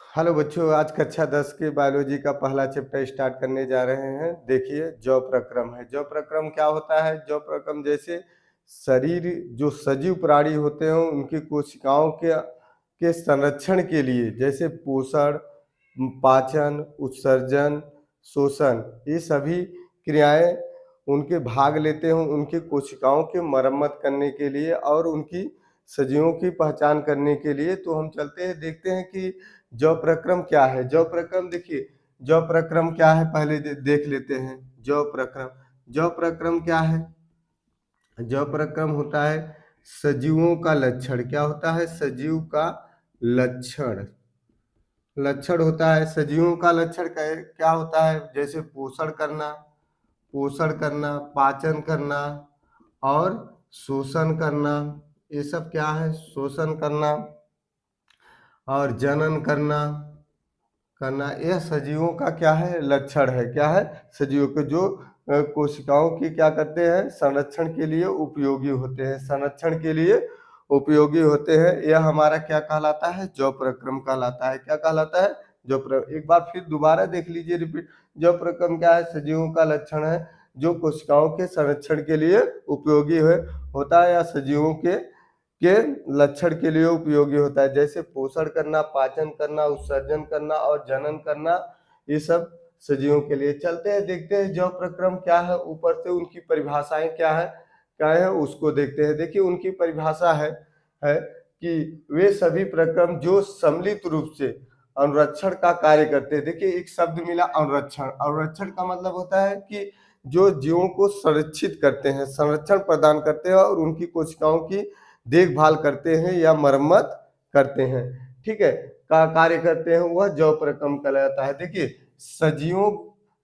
Hello बच्चों, आज कक्षा 10 के बायोलॉजी का पहला चैप्टर स्टार्ट करने जा रहे हैं। देखिए, जौ प्रक्रम है। जौ प्रक्रम क्या होता है? जौ प्रक्रम जैसे शरीर जो सजीव प्राणी होते हैं उनकी कोशिकाओं के संरक्षण के लिए, जैसे पोषण, पाचन, उत्सर्जन, शोषण, ये सभी क्रियाएं उनके भाग लेते हैं उनकी कोशिकाओं की मरम्मत करने के लिए और उनकी सजीवों की पहचान करने के लिए। तो हम चलते हैं, देखते हैं कि जौ प्रक्रम क्या है। जौ प्रक्रम देखिए, जौ प्रक्रम क्या है पहले देख लेते हैं। जौ प्रक्रम, जौ प्रक्रम क्या है? जौ प्रक्रम होता है सजीवों का लक्षण। क्या होता है? सजीव का लक्षण। लक्षण होता है सजीवों का लक्षण क्या होता है? जैसे पोषण करना, पोषण करना, पाचन करना और शोषण करना। ये सब क्या है? शोषण करना और जनन करना। करना, यह सजीवों का क्या है? लक्षण है। क्या है? सजीवों के जो कोशिकाओं की क्या करते हैं? संरक्षण के लिए उपयोगी होते हैं। संरक्षण के लिए उपयोगी होते हैं। यह हमारा क्या कहलाता है? जौ प्रक्रम कहलाता है। क्या कहलाता है? एक बार फिर दोबारा देख लीजिए, रिपीट। जौ प्रक्रम क्या है? सजीवों का लक्षण है जो कोशिकाओं के संरक्षण के लिए उपयोगी होता है या सजीवों के लक्षण के लिए उपयोगी होता है। जैसे पोषण करना, पाचन करना, उत्सर्जन करना और जनन करना, ये सब सजीवों के लिए। चलते हैं, देखते हैं जौ प्रक्रम क्या है। ऊपर से उनकी परिभाषाएं क्या है उसको देखते हैं। देखिए, उनकी परिभाषा है कि वे सभी प्रक्रम जो सम्मिलित रूप से अनुरक्षण का कार्य करते हैं। देखिए, एक शब्द मिला, अनुरक्षण। अनुरक्षण का मतलब होता है कि जो जीवों को संरक्षित करते हैं, संरक्षण प्रदान करते हैं और उनकी कोशिकाओं की देखभाल करते हैं या मरम्मत करते हैं, ठीक है, का कार्य करते हैं, वह जौ प्रक्रम कहलाता है। देखिए,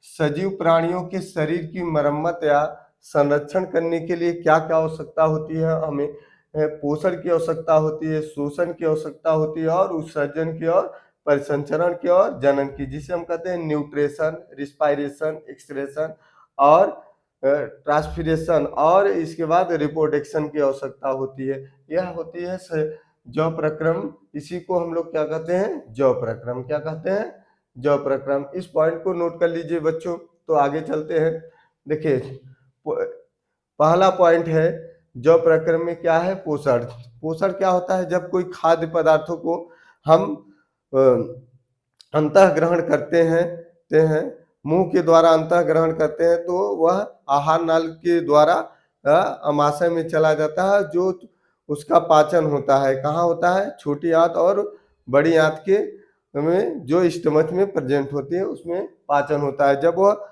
सजीव प्राणियों के शरीर की मरम्मत या संरक्षण करने के लिए क्या क्या आवश्यकता होती है? हमें पोषण की आवश्यकता होती है, शोषण की आवश्यकता होती है और उत्सर्जन की और परिसंचरण की और जनन की, जिसे हम कहते हैं न्यूट्रिशन, रिस्पायरेशन, एक्सक्रेशन और ट्रांसपीरेशन और इसके बाद रिप्रोडक्शन की आवश्यकता होती है। यह होती है जौ प्रक्रम। इसी को हम लोग क्या कहते हैं? जौ प्रक्रम। क्या कहते हैं? जौ प्रक्रम। इस पॉइंट को नोट कर लीजिए बच्चों। तो आगे चलते हैं। देखिए, पहला पॉइंट है जौ प्रक्रम में क्या है? पोषण। पोषण क्या होता है? जब कोई खाद्य पदार्थों को हम अंतः ग्रहण करते हैं, मुंह के द्वारा अंतः ग्रहण करते हैं, तो वह आहार नाल के द्वारा अमाशय में चला जाता है। जो उसका पाचन होता है कहाँ होता है? छोटी आंत और बड़ी आंत के में, जो स्टमच में प्रेजेंट होती है, उसमें पाचन होता है। जब वह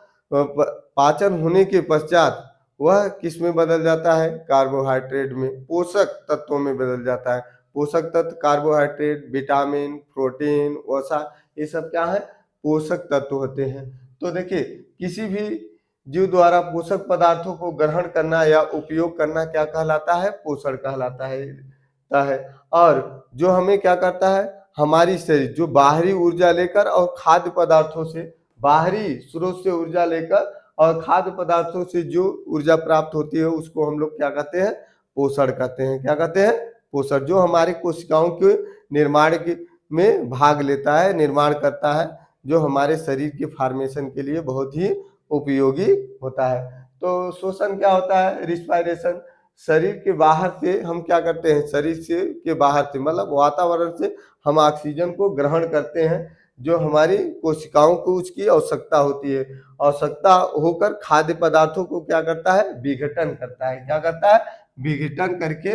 पाचन होने के पश्चात वह किस में बदल जाता है? कार्बोहाइड्रेट में, पोषक तत्वों में बदल जाता है। पोषक तत्व कार्बोहाइड्रेट, विटामिन, प्रोटीन, वसा, ये सब क्या है? पोषक तत्व होते हैं। तो देखिए, किसी भी जीव द्वारा पोषक पदार्थों को ग्रहण करना या उपयोग करना क्या कहलाता है? पोषण कहलाता है। और जो हमें क्या करता है? हमारी शरीर जो बाहरी ऊर्जा लेकर और खाद्य पदार्थों से, बाहरी स्रोत से ऊर्जा लेकर और खाद्य पदार्थों से जो ऊर्जा प्राप्त होती है, उसको हम लोग क्या कहते हैं? पोषण कहते हैं। क्या कहते हैं? पोषण। जो हमारी कोशिकाओं के निर्माण में भाग लेता है, निर्माण करता है, जो हमारे शरीर के फॉर्मेशन के लिए बहुत ही उपयोगी होता है। तो शोषण क्या होता है? रिस्पायरेशन। शरीर के बाहर से हम क्या करते हैं? शरीर से के बाहर से मतलब वातावरण से हम ऑक्सीजन को ग्रहण करते हैं, जो हमारी कोशिकाओं को उसकी आवश्यकता होती है। आवश्यकता होकर खाद्य पदार्थों को क्या करता है? विघटन करता है। क्या करता है? विघटन करके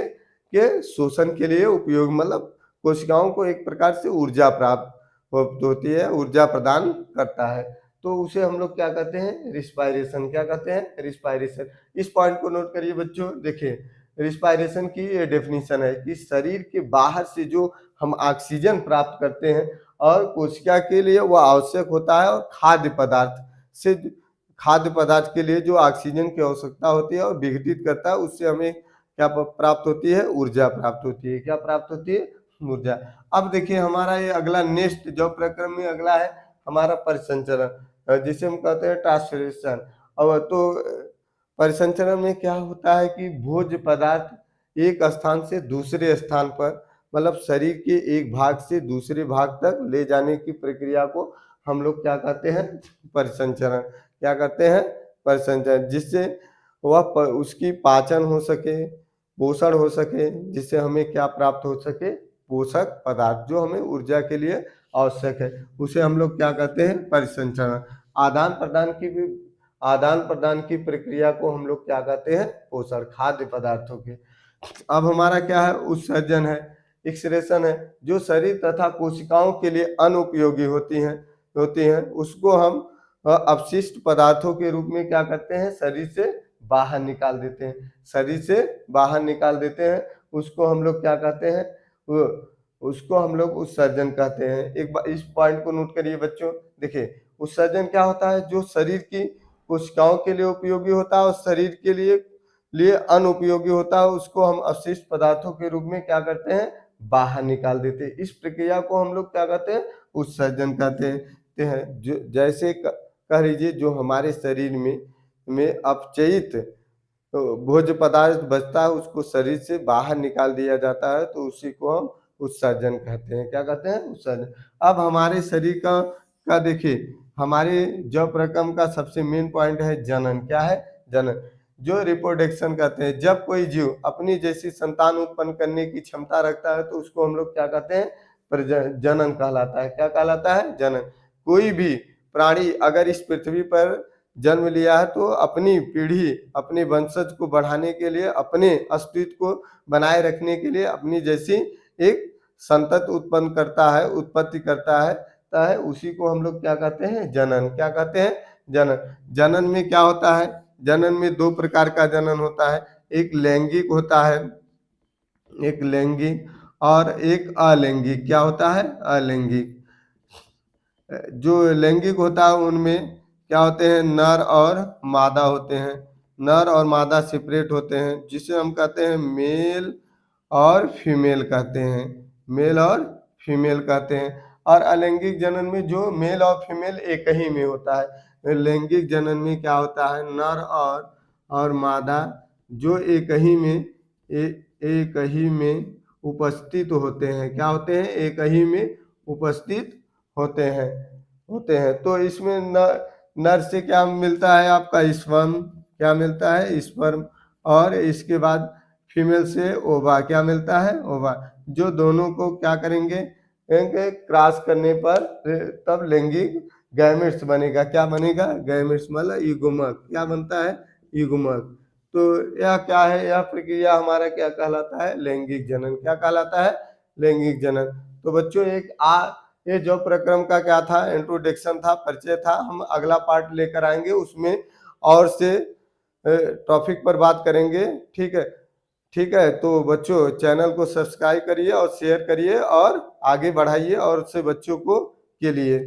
के शोषण के लिए उपयोग, मतलब कोशिकाओं को एक प्रकार से ऊर्जा प्राप्त होती है, ऊर्जा प्रदान करता है। तो उसे हम लोग क्या कहते हैं? रिस्पायरेशन। क्या कहते हैं? रिस्पायरेशन। इस पॉइंट को नोट करिए बच्चों। देखिए, रिस्पायरेशन की ये डेफिनेशन है कि शरीर के बाहर से जो हम ऑक्सीजन प्राप्त करते हैं और कोशिका के लिए वह आवश्यक होता है, और खाद्य पदार्थ के लिए जो ऑक्सीजन की आवश्यकता होती है और विघटित करता है, उससे हमें क्या प्राप्त होती है? ऊर्जा प्राप्त होती है। क्या प्राप्त होती है? ऊर्जा। अब देखिए, हमारा ये अगला नेक्स्ट जो प्रक्रम में अगला है हमारा परिसंचरण, जिसे हम कहते हैं ट्रांसफरेशन। अब तो परिसंचरण में क्या होता है कि भोज्य पदार्थ एक स्थान से दूसरे स्थान पर मतलब शरीर के एक भाग से दूसरे भाग तक ले जाने की प्रक्रिया को हम लोग क्या कहते हैं, परिसंचरण। क्या कहते हैं, परिसंचरण। जिससे उसकी पाचन हो सके, पोषण हो सके, जिससे हमें क्या प्राप्त हो सके, पोषक पदार्थ जो हमें ऊर्जा के लिए आवश्यक है, उसे हम लोग क्या कहते हैं, परिसंचरण। आदान प्रदान की भी आदान प्रदान की प्रक्रिया को हम लोग क्या कहते हैं, पोषण, खाद्य पदार्थों के। अब हमारा क्या है, उत्सर्जन है, एक्सक्रेशन है, जो शरीर तथा कोशिकाओं के लिए अनुपयोगी होती हैं उसको हम अपशिष्ट पदार्थों के रूप में क्या करते हैं, शरीर से बाहर निकाल देते हैं। शरीर से बाहर निकाल देते हैं, उसको हम लोग क्या कहते हैं, उसको हम लोग उत्सर्जन कहते हैं। एक बार इस पॉइंट को नोट करिए बच्चों। देखिए, उत्सर्जन क्या होता है, जो शरीर की कोशिकाओं के लिए उपयोगी होता है और शरीर के लिए अनुपयोगी होता है, उसको हम अपशिष्ट पदार्थों के रूप में क्या करते हैं, बाहर निकाल देते हैं। इस प्रक्रिया को हम लोग क्या कहते हैं, उत्सर्जन कहते हैं। जो जैसे कह लीजिए, जो हमारे शरीर में अपचयित भोज्य पदार्थ बचता है, उसको शरीर से बाहर निकाल दिया जाता है, तो उसी को हम उत्सर्जन कहते हैं। क्या कहते हैं, उत्सर्जन। अब हमारे शरीर का देखिए, हमारे जव प्रक्रम का सबसे मेन पॉइंट है जनन। क्या है, जनन, जो रिप्रोडक्शन कहते हैं। जब कोई जीव अपनी जैसी संतान उत्पन्न करने की क्षमता रखता है, तो उसको हम लोग क्या कहते हैं, जनन कहलाता है। क्या कहलाता है, जनन। कोई भी प्राणी अगर इस पृथ्वी पर जन्म लिया है, तो अपनी पीढ़ी, अपने वंशज को बढ़ाने के लिए, अपने अस्तित्व को बनाए रखने के लिए अपनी जैसी एक संतति उत्पन्न करता है, उत्पत्ति करता है, उसी को हम लोग क्या कहते हैं, जनन। क्या कहते हैं, जनन। जनन में क्या होता है, जनन में दो प्रकार का जनन होता है। एक लैंगिक होता है, एक लैंगिक, और एक अलैंगिक। क्या होता है, अलैंगिक। जो लैंगिक होता है उनमें क्या होते हैं, नर और मादा होते हैं। नर और मादा सेपरेट होते हैं, जिसे हम कहते हैं मेल और फीमेल कहते हैं। मेल और फीमेल कहते हैं। और अलैंगिक जनन में जो मेल और फीमेल एक ही में होता है। लैंगिक जनन में क्या होता है, नर और मादा जो एक ही में उपस्थित होते हैं। क्या होते हैं, एक ही में उपस्थित होते हैं। तो इसमें नर से क्या मिलता है, आपका स्पर्म। क्या मिलता है, स्पर्म। और इसके बाद फीमेल से ओवा। क्या मिलता है, ओवा। जो दोनों को क्या करेंगे, क्रॉस करने पर तब लैंगिक गैमेट्स बनेगा। क्या बनेगा, गैमेट्स, मतलब युग्मक। क्या बनता है, युग्मक। तो यह क्या है, यह प्रक्रिया हमारा क्या कहलाता है, लैंगिक जनन। क्या कहलाता है, लैंगिक जनन। तो बच्चों, ये जो प्रक्रम का क्या था, इंट्रोडक्शन था, परिचय था। हम अगला पार्ट लेकर आएंगे, उसमें और से टॉपिक पर बात करेंगे। ठीक है, ठीक है। तो बच्चों, चैनल को सब्सक्राइब करिए और शेयर करिए और आगे बढ़ाइए और से बच्चों को के लिए।